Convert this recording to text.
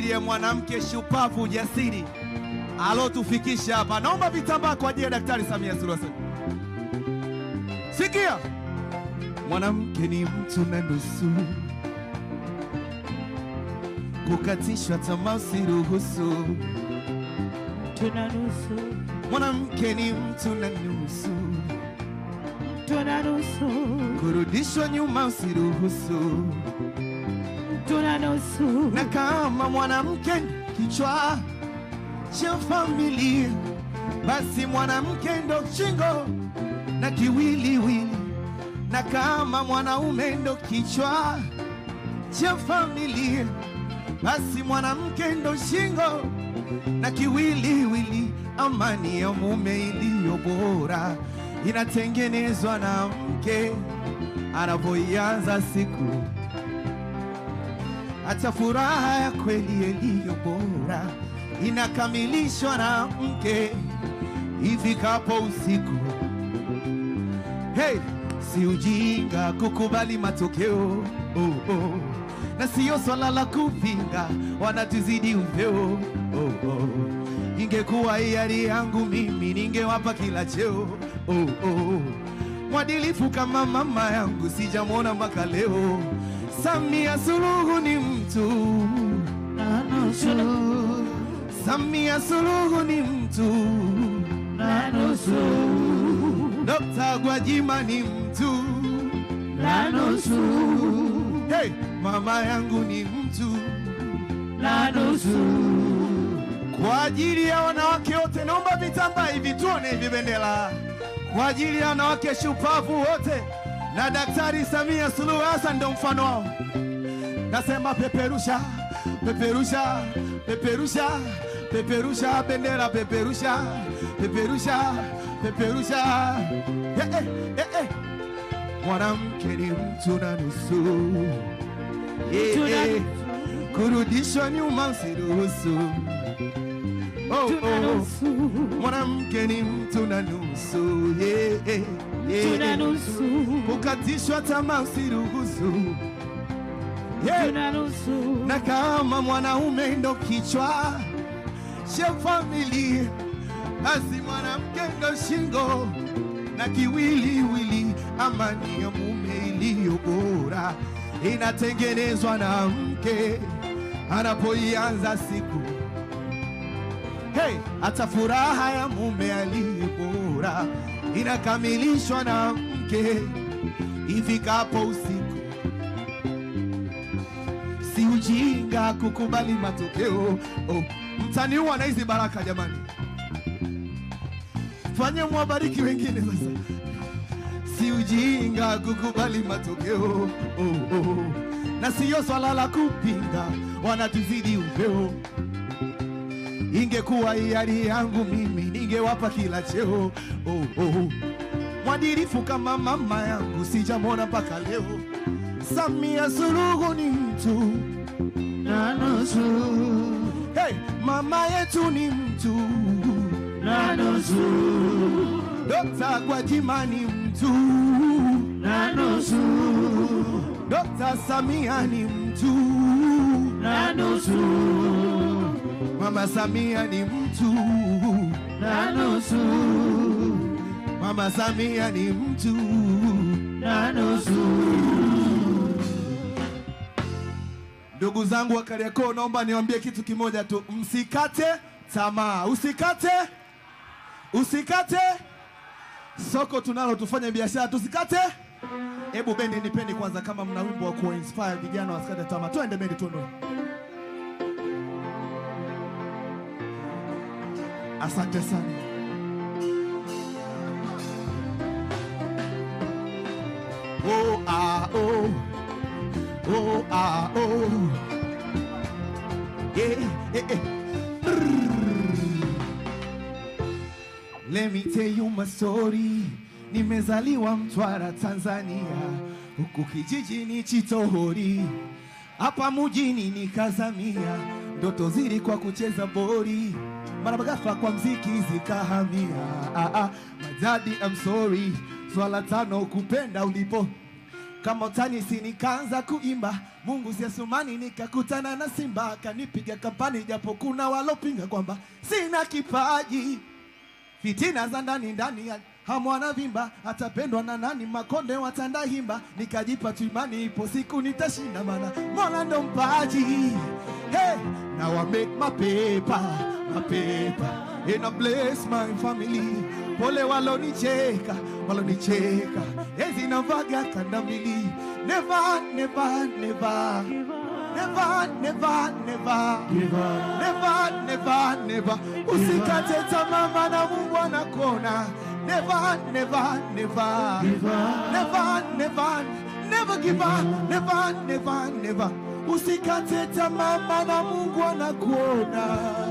ndiye mwanamke shupavu jasiri alotufikisha hapa. Naomba vitambaa kwa ajili ya Daktari Samia Suluhu Hassan. Sikia, mwanamke ni mtu na nusu, kukatishwa tamaa usiruhusu. Tuna nusu. Mwanamke ni mtu na nusu, Tuna nusu. kurudishwa nyuma usiruhusu. Tuna nusu. Na kama mwanamke kichwa cha familia, basi mwanamke ndo shingo na kiwiliwili. Na kama mwanaume ndo kichwa cha familia, basi mwanamke ndo shingo na kiwiliwili. Amani ya mume iliyo bora inatengenezwa na mke anapoianza siku. Hata furaha ya kweli iliyo bora inakamilishwa na mke ifikapo usiku. Hey, si ujinga kukubali matokeo, na siyo swala la kupinga wanatuzidi upeo. Ingekuwa hiari yangu mimi ningewapa kila cheo. Mwadilifu kama mama yangu sijamwona mpaka leo. Samia Suluhu ni mtu Na nusu. Samia Suluhu ni mtu Na nusu. Dr. Gwajima ni mtu Na nusu. Hey, mama yangu ni mtu Na nusu. kwa ajili ya wanawake wote. Naomba vitambaa hivi tuone hivi bendera kwa ajili ya wanawake shupavu wote, na Daktari Samia Suluhu Hassan ndo mfano wao. Nasema peperusha, peperusha, peperusha, peperusha bendera, peperusha, peperusha, peperusha. Mwanamke ni mtu na nusu, kurudishwa nyuma usiruhusu. Mwanamke ni mtu na nusu, Tuna nusu. kukatishwa tamaa usiruhusu. Tuna nusu. Na kama mwanaume ndo kichwa cha familia, basi mwanamke ndo shingo na kiwiliwili. Amani ya mume iliyo bora inatengenezwa na mke anapoianza siku. Hey, hata furaha ya mume aliye bora inakamilishwa na mke ifikapo usiku. Si ujinga kukubali matokeo. Mtaniua na hizi baraka jamani, fanye mwabariki wengine sasa. Si ujinga kukubali matokeo, na siyo swala la kupinga wanatuzidi upeo. Ingekuwa hiari yangu mimi ningewapa kila cheo. Mwadilifu kama mama yangu sijamwona mpaka leo. Samia Suluhu ni mtu Na nusu. hey, mama yetu ni mtu Na nusu. Dr. Gwajima ni mtu Na nusu. Dr. Samia ni mtu Na nusu. Mama Samia ni mtu Na nusu. Mama Samia ni mtu Na nusu. Ndugu zangu wa Kariakoo, naomba niwaambie kitu kimoja tu, msikate tamaa. Usikate soko tunalo, tufanye biashara, tusikate. Hebu bendi nipeni kwanza, kama mna wimbo wa kuinspire vijana wasikate tamaa. Twende bendi, tuende. Asante sana. Let me tell you my story. Nimezaliwa Mtwara, Tanzania, huku kijijini Chitohori, hapa mjini nikazamia, ndoto zili kwa kucheza bori, mara ghafla kwa mziki zikahamia. My daddy I'm sorry, swala tano kupenda ulipo kama utanisi nikaanza kuimba. Mungu si Asumani nikakutana na Simba, akanipiga kampani japo kuna walopinga kwamba sina kipaji. Fitina za ndani ndani hamwana vimba, atapendwa na nani? Makonde watanda himba. Nikajipa tu imani ipo siku nitashinda, maana Mola ndo mpaji. Hey, now I make my paper, and I bless my family. Pole walonicheka, ezi na vaga kanda mbili. Never, never, never, never, never, never, never, never, never. Usikate tamaa maana Mungu anakuona. Never, never, never, never, never, never give up. Never, never, never. Usikate tamaa maana Mungu anakuona.